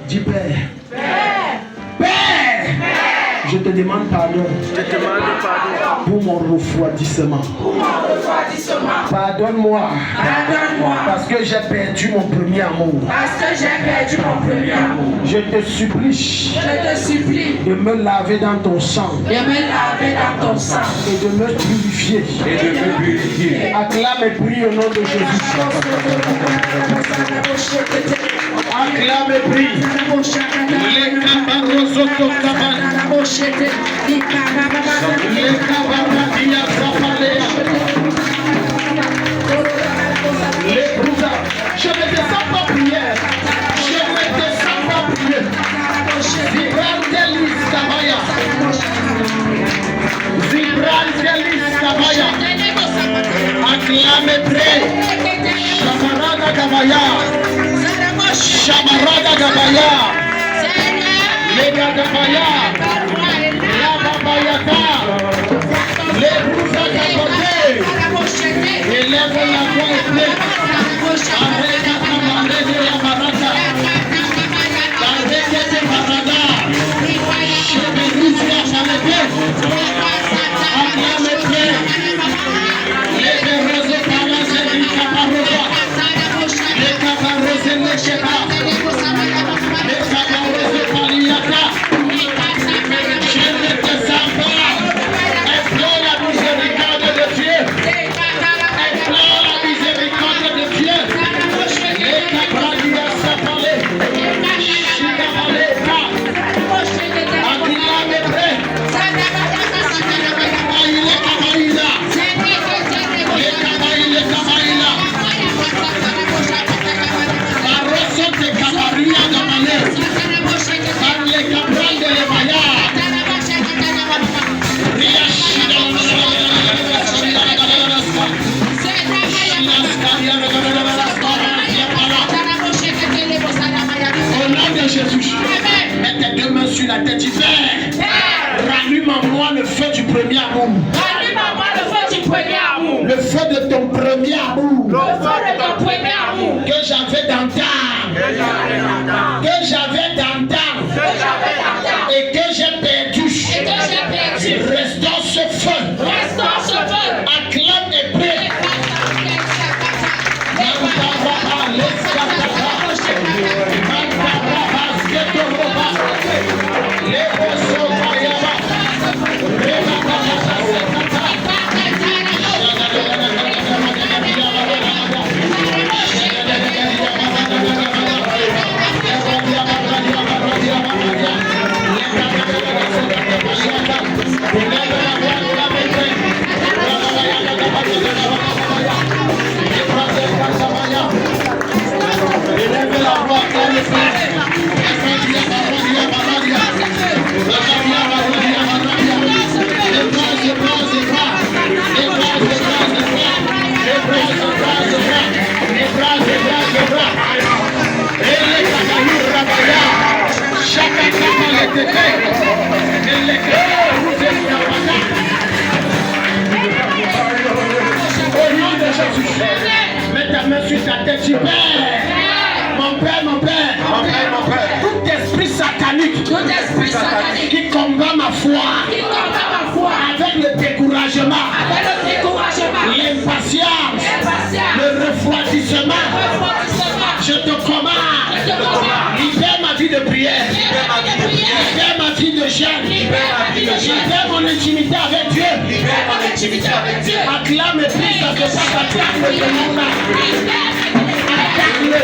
Dis Père. Père. Je te demande pardon. Pour mon refroidissement. Pardonne-moi. Parce que j'ai perdu mon premier amour. Je te supplie. De me laver dans ton sang. Et de me purifier. Acclame et prie au nom de Jésus. Acclame et prie. Les cabarosotos cabana. Les cabaradia zapalea. Les brousards. Je ne descends pas prière. Je ne descends pas prière. Vibrantelis cabaya. Vibrantelis cabaya. Acclame et prie. Shamarada cabaya. Shamarada Gabaya, Lega Gabaya, La Babayata, les Bouza Gaboté, élève la voix et plaît, avec la camarade de la Marata, avec les Marada, je vais vous dire à la tête, acclame et plaît, les Bérézés Palasés du Caparosa, les Caparosés Necheba. La tête du Père, rallume en moi le feu du premier amour. Le feu de ton premier amour. Que j'avais d'antan. Et que j'ai perdu. Restons ce feu. Acclame et prie. Mets ta main sur ta tête, tu Père. Mon Père. Tout esprit satanique qui combat ma foi avec le découragement, l'impatience, le refroidissement, je te commande, libère ma vie de prière, libère ma vie de jeûne, libère mon intimité avec Dieu. Acclame et prie, ça se passe, acclame le monde. Attaque-le.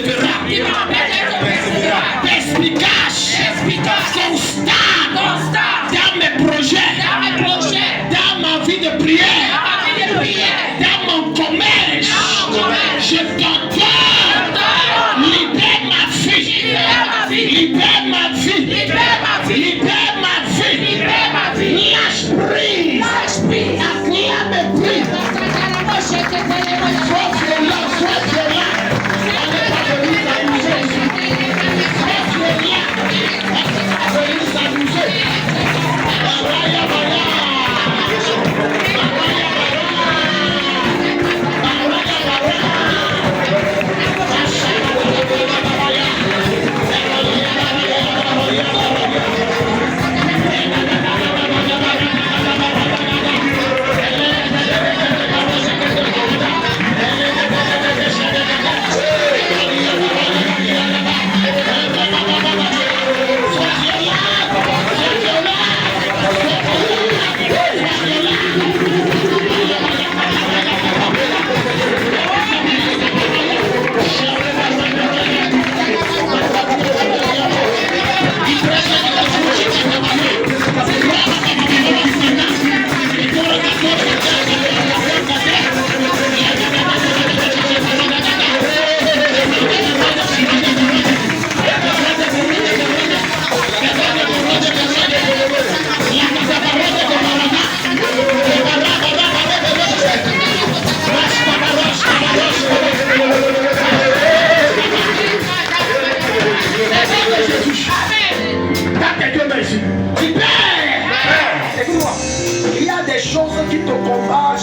persévérant. Perspicace. Constant. Dans mes projets. Dans ma vie de prière. Dans mon commerce. Je t'entends. Libère ma fille. Libère ma fille. Libère ma vie. Lâche prise. Acclame prise. Sois violent. On n'est pas venu s'amuser ici. Sois violent. On est venu s'amuser.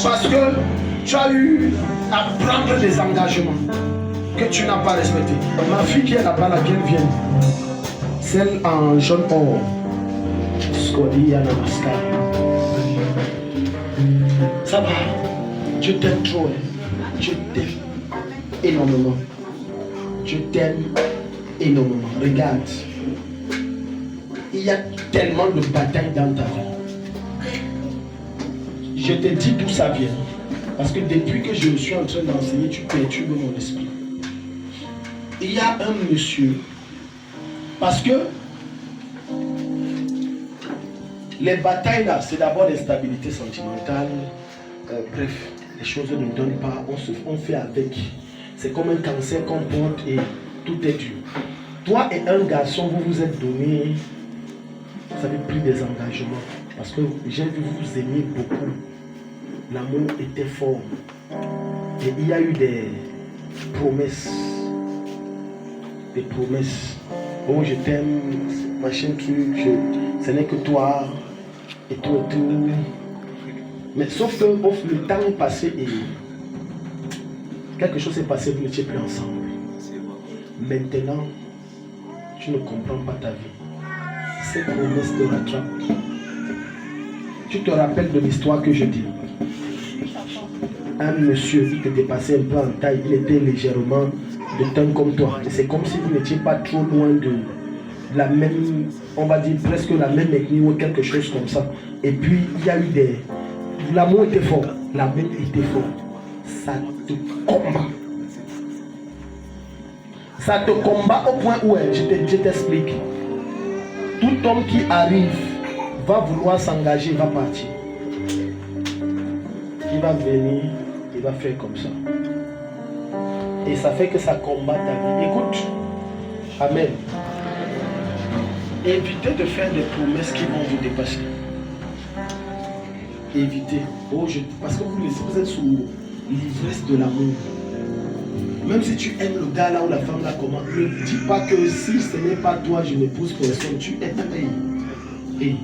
Parce que tu as eu à prendre des engagements que tu n'as pas respectés. Ma fille qui est là-bas, laquelle vient, celle en jaune or, ça va, je t'aime trop, je t'aime énormément. Je t'aime énormément. Regarde, il y a tellement de batailles dans ta vie. Je te dis d'où ça vient. Parce que depuis que je suis en train d'enseigner, tu perturbes mon esprit. Il y a un monsieur. Parce que les batailles là, c'est d'abord l'instabilité sentimentale. Bref, les choses ne donnent pas, on fait avec. C'est comme un cancer qu'on porte et tout est dur. Toi et un garçon, vous vous êtes donné, vous avez pris des engagements. Parce que j'ai vu vous aimer beaucoup. L'amour était fort. Et il y a eu des promesses. Des promesses. Oh, je t'aime, machin truc, ce n'est que toi. Et tout et tout. Mais sauf que le temps est passé et quelque chose s'est passé, vous n'étiez plus ensemble. Maintenant, tu ne comprends pas ta vie. Ces promesses te rattrapent. Tu te rappelles de l'histoire que je dis. Un monsieur qui te dépassait un peu en taille, il était légèrement de teint comme toi. C'est comme si vous n'étiez pas trop loin de la même, on va dire presque la même ethnie ou quelque chose comme ça. Et puis il y a eu des... L'amour était fort, l'amour était fort. Ça te combat. Ça te combat au point où, je t'explique. Tout homme qui arrive va vouloir s'engager, va partir. Il va venir, il va faire comme ça. Et ça fait que ça combat ta vie. Écoute, amen. Évitez de faire des promesses qui vont vous dépasser. Évitez. Parce que vous êtes sous l'ivresse de l'amour. Même si tu aimes le gars là ou la femme là, comment, ne dis pas que si ce n'est pas toi, je n'épouse personne. Tu es un hey.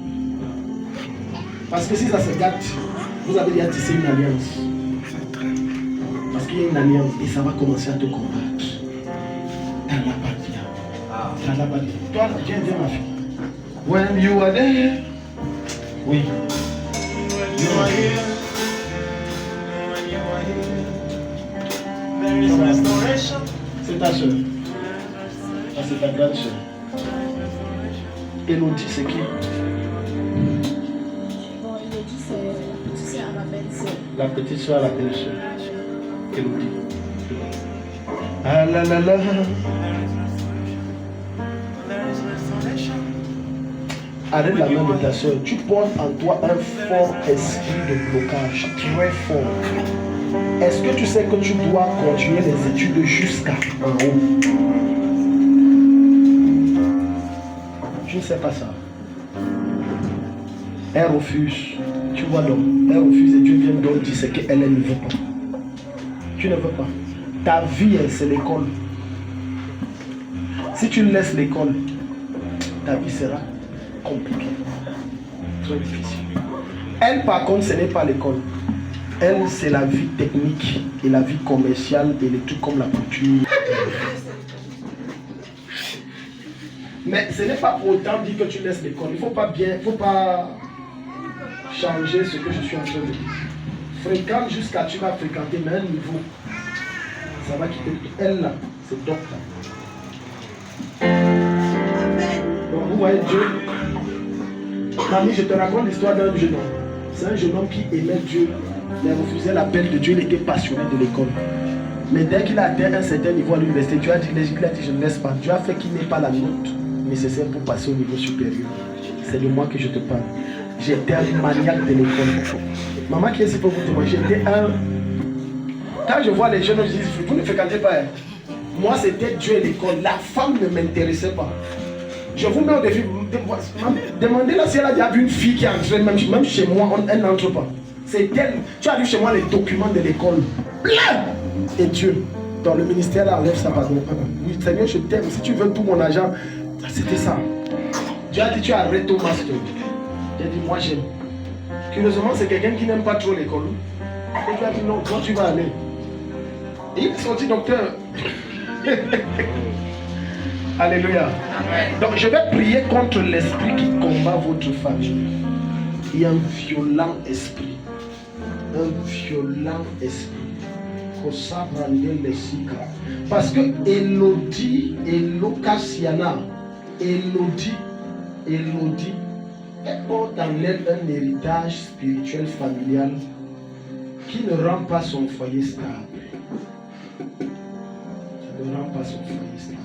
Parce que si ça se gâte, vous avez déjà tissé une alliance. Parce qu'il y a une alliance et ça va commencer à te combattre. Toi, viens ma fille. When you are there, oui. You are here. When you are here, there is restoration. C'est ta soeur. Ah, c'est ta grande soeur. Elodie, c'est qui? La petite soeur à la belle soeur. Elodie. Ah là là là. Arrête la main de ta soeur. Tu portes en toi un fort esprit de blocage, très fort. Est-ce que tu sais que tu dois continuer les études jusqu'à en haut? Je ne sais pas ça. Elle refuse. Tu vois donc, elle refuse et Dieu vient donc dire ce qu'elle ne veut pas. Tu ne veux pas. Ta vie, c'est l'école. Si tu laisses l'école, ta vie sera compliquée. Très difficile. Elle, par contre, ce n'est pas l'école. Elle, c'est la vie technique et la vie commerciale et les trucs comme la couture. Mais ce n'est pas pour autant dire que tu laisses l'école. Il ne faut pas changer ce que je suis en train de dire. Fréquente jusqu'à tu vas fréquenter, mais un niveau. Ça va quitter. Elle là, c'est docteur. Donc vous voyez Dieu. Mamie, je te raconte l'histoire d'un jeune homme. C'est un jeune homme qui aimait Dieu. Il a refusé l'appel de Dieu, il était passionné de l'école. Mais dès qu'il a atteint un certain niveau à l'université, Dieu a dit je ne laisse pas. Dieu a fait qu'il n'ait pas la note nécessaire pour passer au niveau supérieur. C'est de moi que je te parle. J'étais un maniaque de l'école. Maman qui est ici pour vous témoigner, j'étais un... Quand je vois les jeunes, je dis, vous ne fréquentez pas. Moi, c'était Dieu et l'école. La femme ne m'intéressait pas. Je vous mets au défi. Demandez-la si elle a déjà vu une fille qui entre, même chez moi, elle n'entre pas. C'est elle. Tu as vu chez moi les documents de l'école. Plein. Et Dieu, dans le ministère, là, enlève ça, pardon. Oui, Seigneur, je t'aime. Si tu veux tout mon argent, c'était ça. Dieu a dit, tu arrêtes au master. J'ai dit, moi j'aime. Curieusement, c'est quelqu'un qui n'aime pas trop l'école. Et Dieu a dit, non, toi tu vas aller. Et il est sorti docteur. Alléluia. Amen. Donc je vais prier contre l'esprit qui combat votre famille. Il y a un violent esprit. Un violent esprit. Parce que Elodie, elle porte en elle un héritage spirituel familial qui ne rend pas son foyer stable. Ça ne rend pas son foyer stable.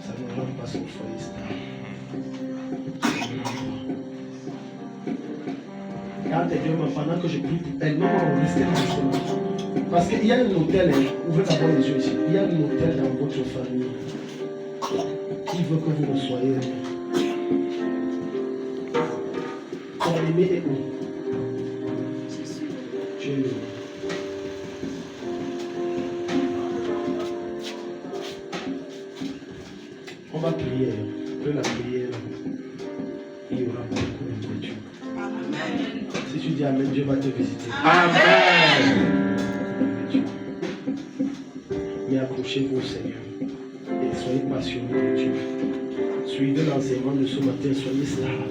Ça ne rend pas son foyer stable. Quand elle vient, pendant que je prie pour elle, non, restez justement. Parce qu'il y a un hôtel, ouvrez d'abord les yeux ici. Il y a un hôtel dans votre famille qui veut que vous ne soyez rien. Ton aimé est où? Dieu est où? On va prier. Après la prière, il y aura beaucoup de nourriture. Si tu dis Amen, Dieu va te visiter. Amen. Mais accrochez-vous au Seigneur et soyez passionnés de Dieu. Suivez l'enseignement de ce matin, soyez stable.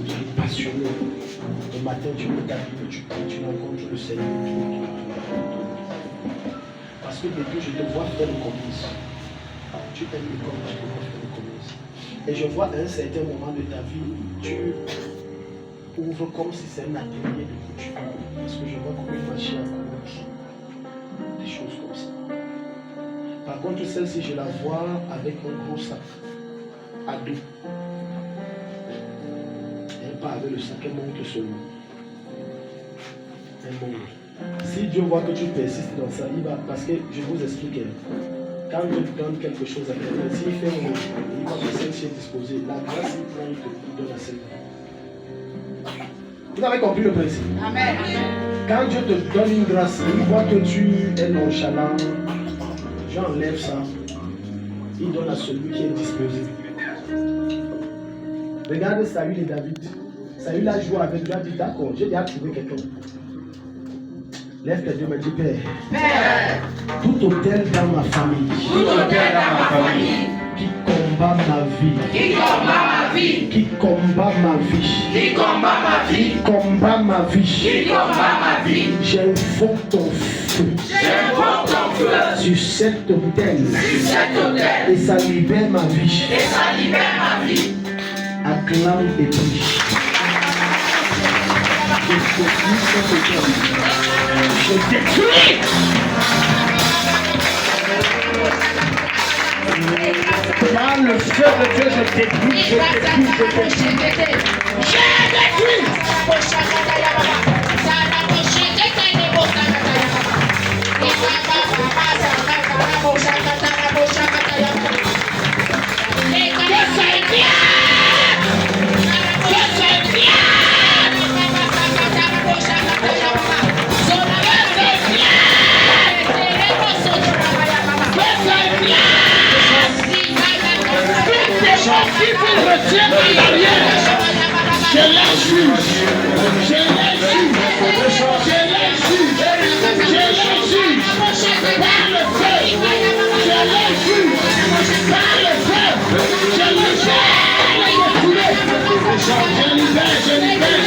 Soyez passionnés. Le matin, tu mets ta Bible, tu rencontres le Seigneur. Parce que depuis, je te vois faire le commerce. Tu aimes le commerce, je te vois faire le commerce. Et je vois à un certain moment de ta vie, tu ouvres comme si c'est un atelier de couture. Parce que je vois comme une machine à coudre. Des choses comme ça. Par contre, celle-ci, je la vois avec un gros sac à dos. Elle part avec le sac, elle monte seulement. Elle monte. Si Dieu voit que tu persistes dans ça, il va, parce que je vous explique, quand Dieu te donne quelque chose à quelqu'un, s'il fait un autre, il va que celle-ci est disposée. La grâce, il prend, il te donne à celle-là. Vous avez compris le principe? Amen. Quand Dieu te donne une grâce, il voit que tu es nonchalant. Dieu enlève ça. Il donne à celui qui est disposé. Regardez Saül et David. Saül a joué avec Dieu, a dit d'accord, j'ai déjà trouvé quelqu'un. Lève tes deux mains, dis Père. Père. Tout hôtel dans ma famille. Tout hôtel dans ma famille. Qui combat ma vie. Qui combat ma vie. Qui combat ma vie. Qui combat ma vie. Qui combat ma vie. Qui combat ma vie. J'invoque ton feu. J'invoque ton feu. Sur cet hôtel. Sur cet hôtel. Et ça libère ma vie. Et ça libère ma vie. Acclame et prie. Je détruis. le feu de Dieu, je détruis, je détruis, je détruis. J'ai détruit. Qui vous retient en arrière, je les juge, je les juge, je les juge, je les juge, par le feu, je les juge, par le feu, je les juge, je libère, je libère, je libère,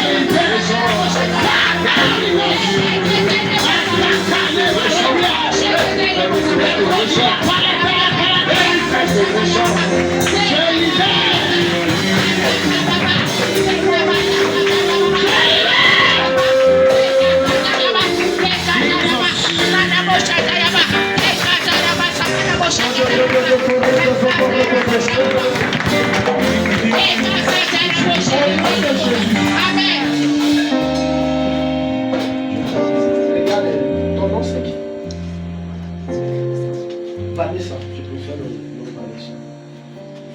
Vanessa, je préfère le nom Vanessa.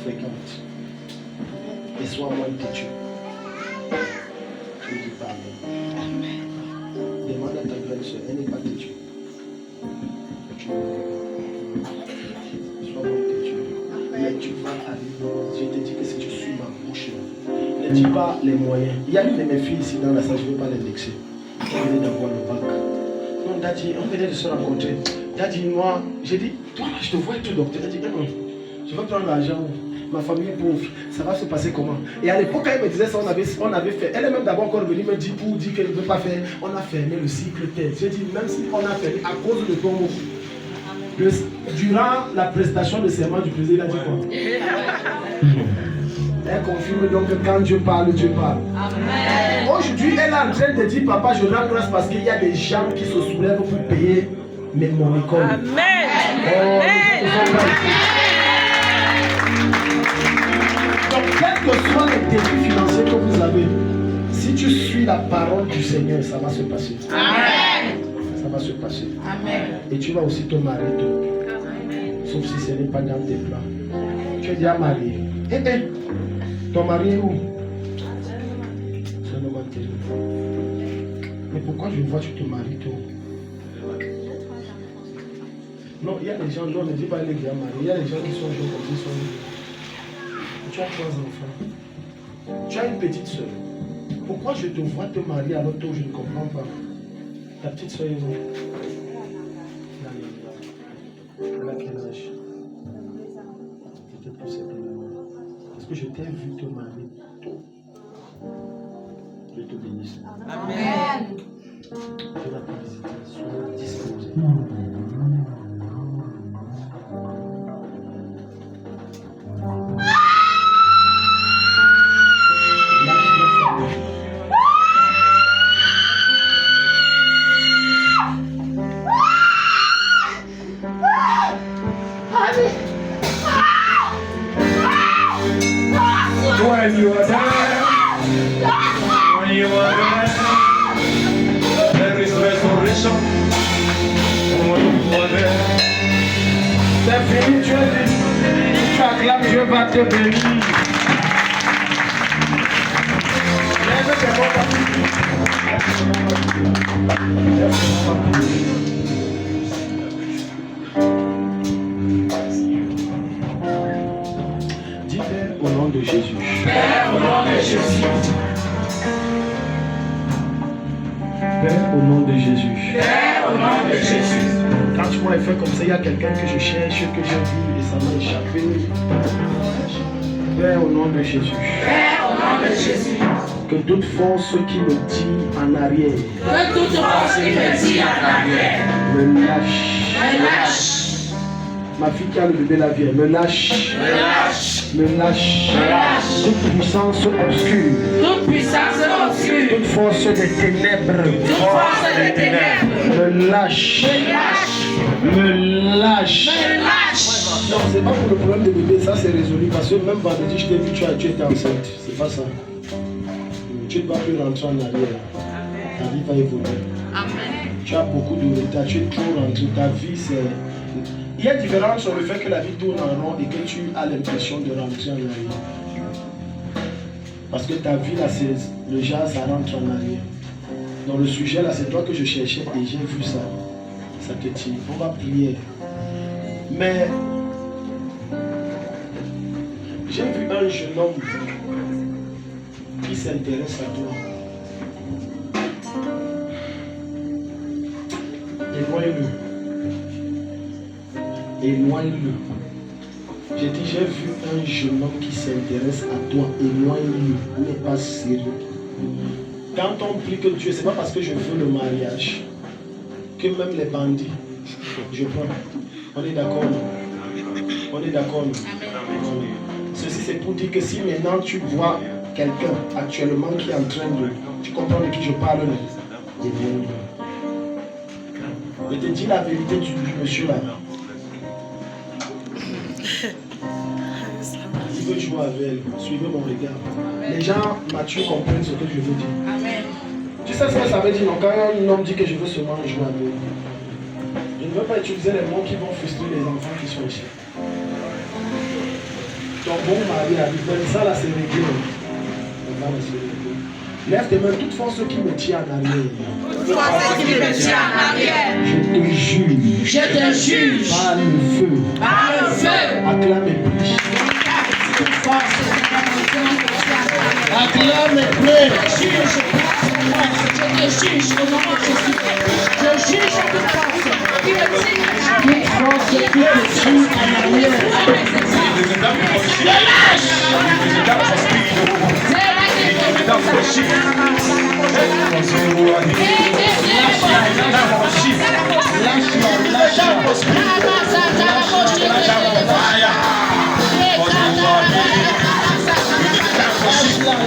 Fréquente. Et sois moins têtu. Je ne dis pas amen. Demande à ta grande soeur, elle n'est pas têtue. Sois moins têtu. Mais tu vas arriver. Je te dis que si tu suis ma bouche, ne dis pas les moyens. Il y a une de mes filles ici dans la salle, je ne veux pas l'indexer. On venait d'avoir le bac. Non, Daddy, on venait de se rencontrer. Daddy, moi, j'ai dit, toi là, je te vois être docteur. Elle dit, non, je veux prendre l'argent. Ma famille est pauvre, ça va se passer comment? Et à l'époque, quand elle me disait ça, on avait fait. Elle est même d'abord encore venue me dire pour dire qu'elle ne veut pas faire. On a fermé le cycle tête. J'ai dit, même si on a fermé à cause de ton mot. Durant la prestation de serment du président, il a dit quoi? Elle confirme donc que quand Dieu parle, Dieu parle. Amen. Aujourd'hui, elle est en train de dire, papa, je rends grâce parce qu'il y a des gens qui se soulèvent pour payer mon école. Amen. Donc, quels que soient les défis financiers que vous avez, si tu suis la parole du Seigneur, ça va se passer. Amen. Ça va se passer. Amen. Et tu vas aussi te marier tôt. Sauf si ce n'est pas dans tes plans. Tu es déjà marié. Ton mari est où? C'est un homme intelligent. Mais pourquoi je vois que tu te maries tôt? Non, il y a des gens, non, ne dis pas les gars mariés. Il y a des gens qui sont jeunes comme ils sont. Tu as 3 enfants. Tu as une petite soeur. Pourquoi je te vois te marier alors tôt? Je ne comprends pas. Ta petite soeur est où? Elle a quel âge? Peut-être plus simplement. Parce que je t'ai vu te marier tôt. Je te bénisse. Amen. Je vais te visiter. Sois disposé. When you are there, there is restoration. When you are there, c'est fini, tu acclames, Dieu va te bénir. Dis Père au nom de Jésus. Père au nom de Jésus. Père au nom de Jésus. Père au nom de Jésus. Quand tu m'as fait comme ça, il y a quelqu'un que je cherche, que j'ai vu et ça m'a échappé. Père au nom de Jésus. Père au nom de Jésus. Que toute force qui me dit en arrière. Que toute force qui me dit en arrière. Me lâche. Me lâche. Ma fille qui a le bébé la vieille, me lâche. Me lâche. Me lâche. Me lâche. Toute puissance obscure. Toute puissance obscure. Toute force des ténèbres. Toute force des ténèbres. Me lâche. Me lâche. Me lâche. Me lâche. Non, c'est pas pour le problème de bébé, ça c'est résolu. Parce que même vendredi, je t'ai vu, tu étais enceinte. C'est pas ça. Tu ne vas plus rentrer en arrière. Ta vie va évoluer. Amen. Tu as beaucoup de retard, tu es trop rentré. Ta vie, c'est. Il y a différence sur le fait que la vie tourne en rond et que tu as l'impression de rentrer en arrière. Parce que ta vie, là, c'est le genre, ça rentre en arrière. Dans le sujet, là, c'est toi que je cherchais et j'ai vu ça. Ça te tire. On va prier. Mais j'ai vu un jeune homme qui s'intéresse à toi. Éloigne-le. Éloigne-le. J'ai dit, j'ai vu un jeune homme qui s'intéresse à toi. Éloigne-le. Il n'est pas sérieux. Quand on prie que Dieu, c'est pas parce que je veux le mariage que même les bandits, je prends. On est d'accord. On est d'accord. Ceci c'est pour dire que si maintenant tu vois quelqu'un actuellement qui est en train de... Tu comprends de qui je parle, non? Je te dis la vérité du monsieur là. Si vous jouez avec elle, suivez mon regard. Les gens matures comprennent ce que je veux dire. Amen. Tu sais ce que ça veut dire, non? Quand un homme dit que je veux seulement jouer avec elle, je ne veux pas utiliser les mots qui vont frustrer les enfants qui sont ici. Ton bon mari a dit, ça là c'est réglé. Lève tes mains, toute force qui me tient en arrière. Toute force qui me tient en arrière. Je te juge. Je te juge. Par le feu. Par le feu. Acclame et prie. Acclame et prie. Je te juge au nom de Jésus. Je juge toute force qui me tient en arrière. Toute force qui me tient en arrière.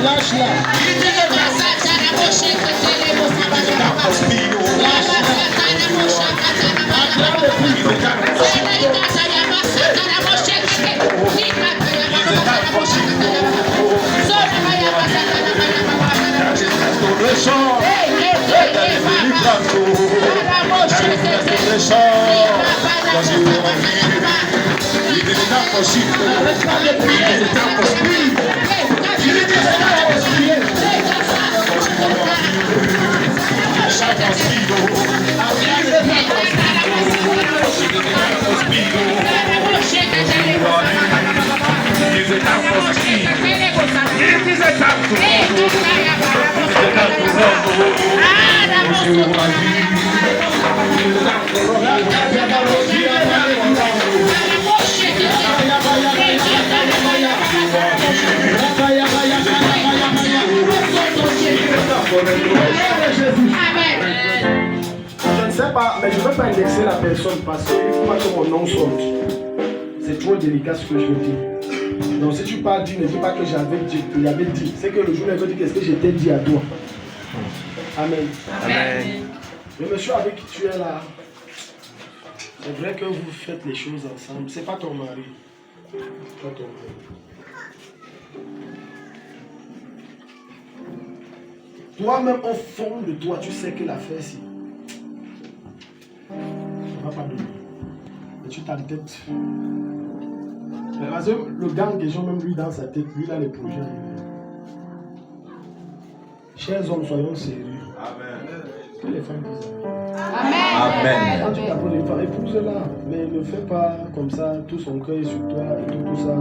Lâche-la. Je ne sais pas, mais je ne veux pas indexer la personne parce qu'il ne faut pas que mon nom sorte. C'est trop délicat ce que je veux dire. Donc si tu parles dit, ne dis pas que j'avais dit, il avait dit. C'est que le jour où il veut dire qu'est-ce que j'étais dit à toi. Amen. Amen. Le monsieur avec qui tu es là, c'est vrai que vous faites les choses ensemble. C'est pas ton mari. Pas ton mari. Toi-même au fond de toi, tu sais que l'affaire si. Ça ne va pas donner. Et tu t'entêtes. Parce que le gang des gens, même lui dans sa tête, lui il a les projets. Chers hommes, soyons sérieux. Amen. Que les femmes disent Amen. Amen. quand tu t'appelles les femmes, épouse-la. Mais ne fais pas comme ça, tout son cœur est sur toi et tout ça.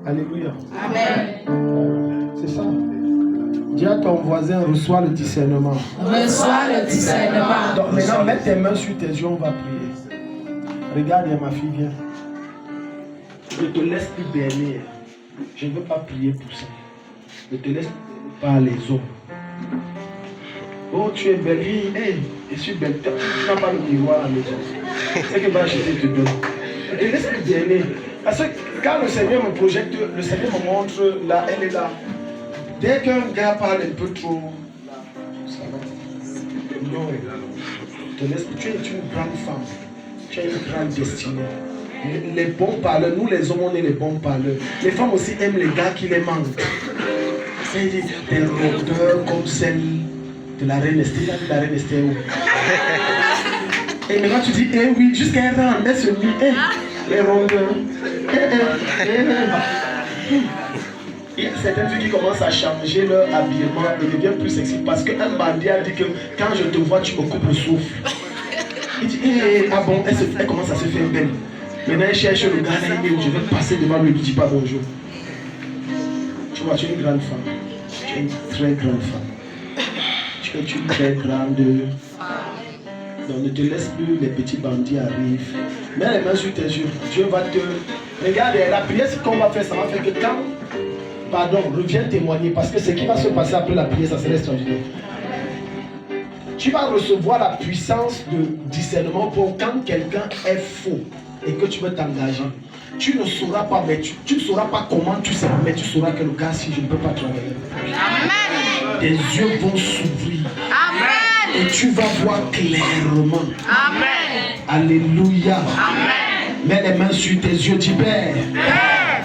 Alléluia. Amen. C'est ça. Dis à ton voisin, reçois le discernement. Reçois le discernement. Donc maintenant, mets tes mains sur tes yeux, on va prier. Regarde, il y a ma fille, viens. Ne te laisse plus berner. Je ne veux pas prier pour ça. Ne te laisse pas les hommes. Oh, tu es belle. Hey, je suis belle. Tu n'as pas le miroir à la maison. C'est que va acheter te donne. Ne te laisse plus berner. Parce que quand le Seigneur me projette, le Seigneur me montre là, elle est là. Dès qu'un gars parle un peu trop, ça va. Non, te laisse. Tu es une grande femme. Tu as une grande destinée. Les bons parleurs, nous les hommes, on est les bons parleurs. Les femmes aussi aiment les gars qui les manquent. C'est des rondeurs comme celle de la reine Esther. La reine Esther. Et maintenant tu dis, eh oui, jusqu'à un rang, elle se dit, les rondeurs. Il y a certaines filles qui commencent à changer leur habillement et deviennent plus sexy parce qu'un bandit a dit que quand je te vois, tu me coupes le souffle. Il dit, ah bon, elle commence à se faire belle. Maintenant, elle cherche le gars, là, je vais passer devant lui, il ne dit pas bonjour. Tu vois, tu es une grande femme. Tu es une très grande femme. Tu es une très grande. Donc, ne te laisse plus, les petits bandits arrivent. Mets les mains sur tes yeux. Dieu va te. Regarde, la prière, ce qu'on va faire, ça va faire que quand. Pardon, reviens témoigner parce que ce qui va se passer après la prière, ça sera extraordinaire. Tu vas recevoir la puissance de discernement pour quand quelqu'un est faux et que tu veux t'engager. Tu ne sauras pas, mais tu ne sauras pas comment tu sais, mais tu sauras que le gars, si je ne peux pas travailler. Amen. Tes yeux vont s'ouvrir. Amen. Et tu vas voir clairement. Amen. Alléluia. Amen. Mets les mains sur tes yeux, dis Père.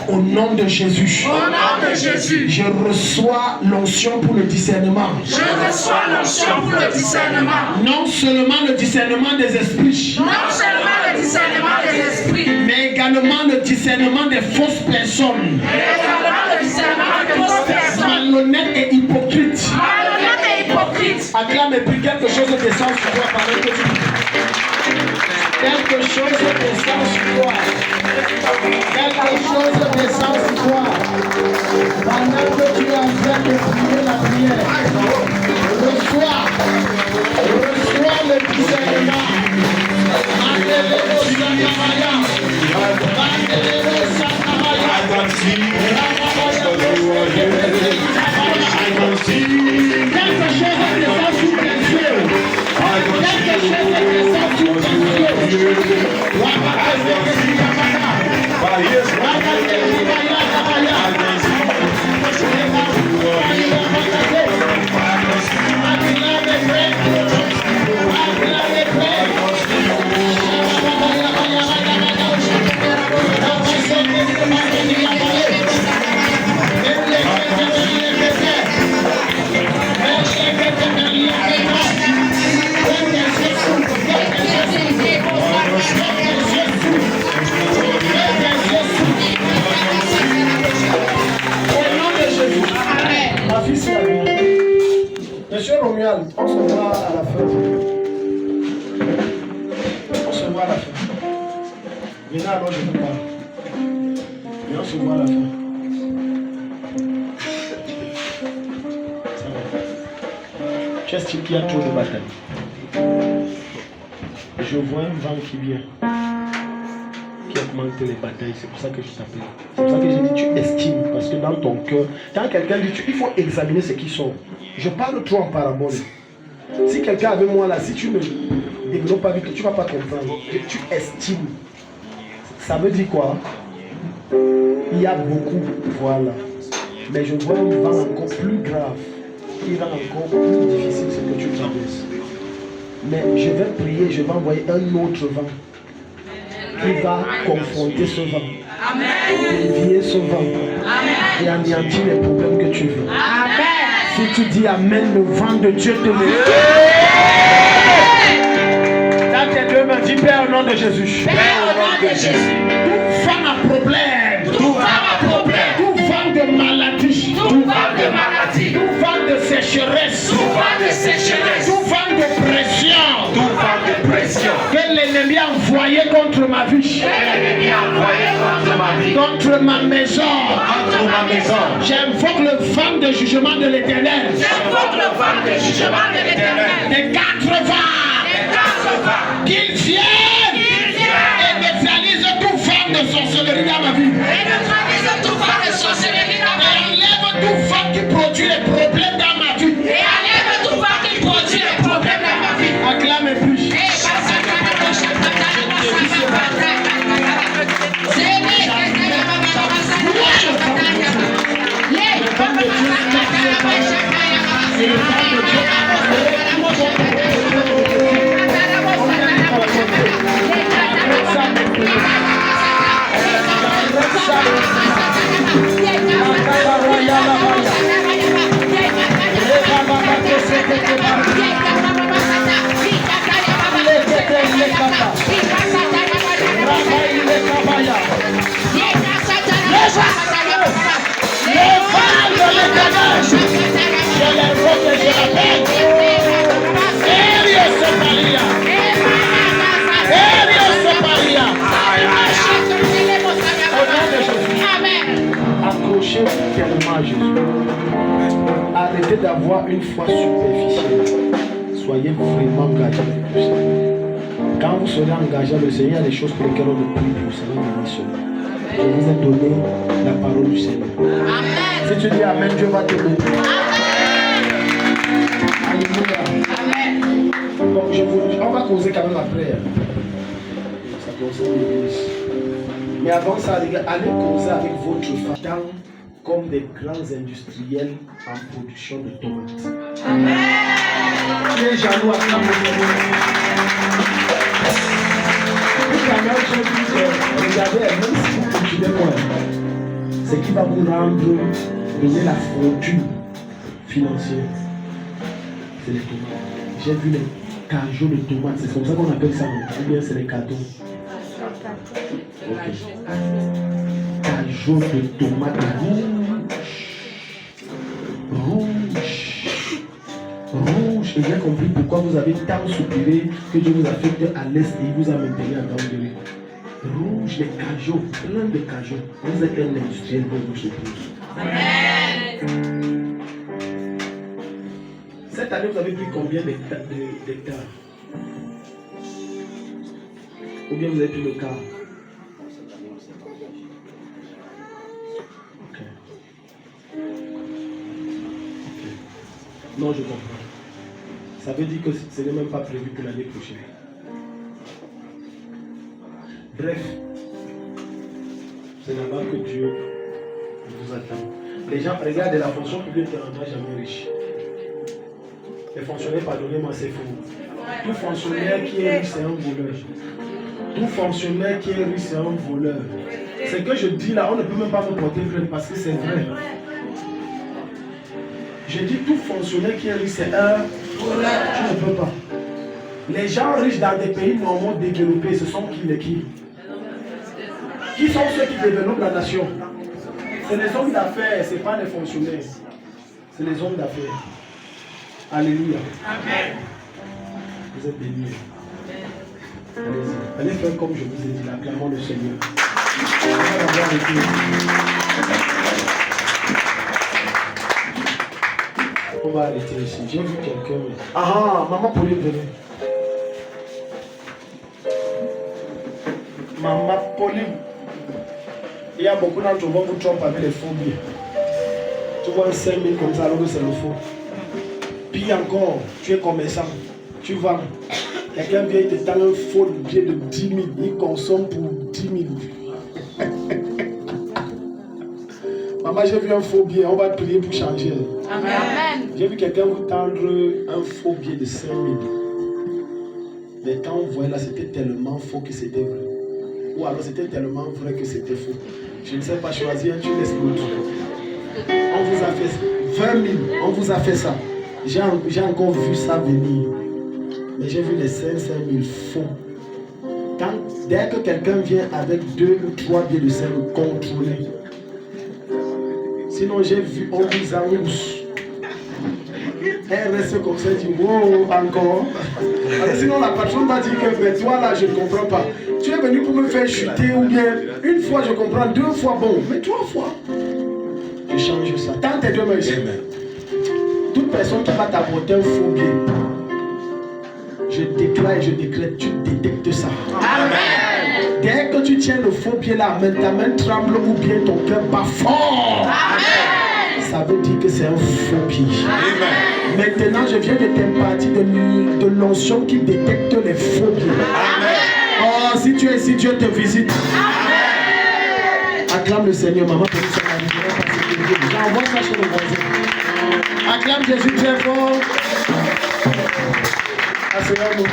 Au nom de Jésus. Au nom de Jésus. Je reçois l'onction pour le discernement. Je reçois l'onction pour le discernement. Non seulement le discernement des esprits. Non seulement le discernement des esprits. Mais également le discernement des fausses personnes. Mais également le discernement des fausses personnes. Malhonnêtes et hypocrites. Malhonnêtes et hypocrites. Acclame et prie quelque chose de descend sur toi pendant que tu pries. Quelque chose descend sur toi. Quelque chose descend sur toi. Pendant que tu es en train de prier la prière, reçois le discernement. Mandelero Sakamaya. Mandelero Sakamaya. Quelque chose descend sur tes yeux. Quelque chose descend sur tes yeux. Monsieur Romuald, on se voit à la fin. On se voit à la fin. Maintenant, alors je vous parle. Et on se voit à la fin. Ça va. Tu estimes qu'il y a trop de batailles. Je vois un vent qui vient. Qui augmente les batailles. C'est pour ça que je t'appelle. C'est pour ça que j'ai dit tu estimes. Parce que dans ton cœur, quand quelqu'un dit il faut examiner ce qui sort. Je parle trop en parabole. Si quelqu'un avec moi là, si tu ne développes pas vite, tu ne vas pas comprendre. Tu estimes. Ça veut dire quoi? Il y a beaucoup, voilà. Mais je vois un vent encore plus grave. Qui rend encore plus difficile ce que tu traverses. Mais je vais prier, je vais envoyer un autre vent qui va confronter ce vent. Dévier ce vent. Et anéantir les problèmes que tu veux. Amen. Si tu dis Amen, le vent de Dieu te lève. Dans tes deux mains, dis Père au nom de Jésus. Père au nom de Jésus. Tout vent à problème. Tout vent à problème. Tout vent de maladie. Tout vent de maladie. Tout vent de sécheresse. Tout vent de sécheresse. Tout vent de pression. Tout vent de pression. Que l'ennemi a envoyé contre ma vie. Que l'ennemi a envoyé contre ma vie. Contre ma maison. Contre ma maison. J'invoque le vent de jugement de l'Éternel. J'invoque le vent de jugement de l'Éternel. Des 4 vents. Des 4 vents. Qu'ils viennent. Et neutralise tout vent de sorcellerie dans ma vie. Et neutralise tout vent de sorcellerie dans ma vie. Et enlève tout vent qui produit les problèmes dans ma vie. Et enlève tout vent qui produit les problèmes dans ma vie. Acclame et prie. Accrochez-vous tellement à Jésus. Arrêtez d'avoir une foi superficielle. Soyez vraiment engagés avec le Seigneur. Quand vous serez engagés avec le Seigneur, il y a des choses pour lesquelles on ne prie plus. Ça va venir seul. Je vous ai donné la parole du Seigneur. Amen. Si tu dis Amen, Dieu va te bénir. Alléluia. Amen. Donc on va causer quand même après. Ça concerne l'église. Mais avant ça, les gars, allez causer avec votre femme comme des grands industriels en production de tomates. Amen. Les jaloux à la regardez, même si vous continuez moi, ce qui va vous rendre, donner la fortune financière, c'est les tomates. J'ai vu les cajots de tomates, c'est comme ça qu'on appelle ça, ou bien c'est les cadeaux. Ok. Cajots de tomates rouge. Et j'ai compris pourquoi vous avez tant soupiré que Dieu vous a fait à l'est et il vous a maintenu à Gambéry. Rouge, les cajots, plein de cajots. Vous êtes un industriel pour vous soutenir. Amen. Cette année, vous avez pris combien d'hectares? Ou bien vous avez pris le quart? Ok. Non, je comprends. Ça veut dire que ce n'est même pas prévu pour l'année prochaine. Bref, c'est là-bas que Dieu vous attend. Les gens regardent la fonction publique ne te rendra jamais riche. Les fonctionnaires, pardonnez-moi, c'est faux. Tout fonctionnaire qui est riche, c'est un voleur. Tout fonctionnaire qui est riche, c'est un voleur. Ce que je dis là, on ne peut même pas me porter plainte parce que c'est vrai. Je dis tout fonctionnaire qui est riche, c'est un voleur. Tu ne peux pas. Les gens riches dans des pays normaux développés, ce sont qui les qui? Qui sont ceux qui développent la nation? C'est les hommes d'affaires, ce n'est pas les fonctionnaires. C'est les hommes d'affaires. Alléluia. Amen. Vous êtes bénis. Allez-y. Allez faire comme je vous ai dit, acclamons le Seigneur. On va arrêter ici. J'ai vu quelqu'un. Ah, maman Pauline, venez. Maman Pauline. Il y a beaucoup d'entre vous qui trompent avec les faux billets. Tu vois un 5 000 comme ça alors que c'est le faux. Puis encore, tu es commerçant. Tu vends. Quelqu'un vient te donner un faux billet de 10 000. Il consomme pour 10 000. Maman, j'ai vu un faux billet. On va prier pour changer. Amen. J'ai vu quelqu'un vous tendre un faux billet de 5 000. Mais quand on voyait là, c'était tellement faux que c'était vrai. Ou alors c'était tellement vrai que c'était faux. Je ne sais pas choisir, tu laisses l'autre. On vous a fait 20 000, on vous a fait ça. J'ai encore vu ça venir. Mais j'ai vu les 5 000 faux. Dès que quelqu'un vient avec 2 ou 3 billets de 5 contrôlés. Sinon j'ai vu, on vous enrousse. Elle reste comme ça, dit wow, encore. Alors, sinon la patronne va dire que mais toi là je ne comprends pas. Tu es venu pour me faire chuter ou bien une fois je comprends, 2 fois bon, mais 3 fois. Je change ça. Tends tes 2 mains ici. Toute personne qui va t'apporter un faux billet, je déclare et je décrète, tu détectes ça. Amen. Dès que tu tiens le faux billet là, ta main tremble ou bien ton cœur bat fort. Amen. Ça veut dire que c'est un faux billet. Amen. Maintenant, je viens de t'impartir de l'onction qui détecte les faux billets. Amen. Oh, si tu es ici, Dieu te visite. Amen. Acclame le Seigneur, maman, pour nous faire j'envoie ça chez le voisin. Acclame Jésus très fort. Asseyons-nous.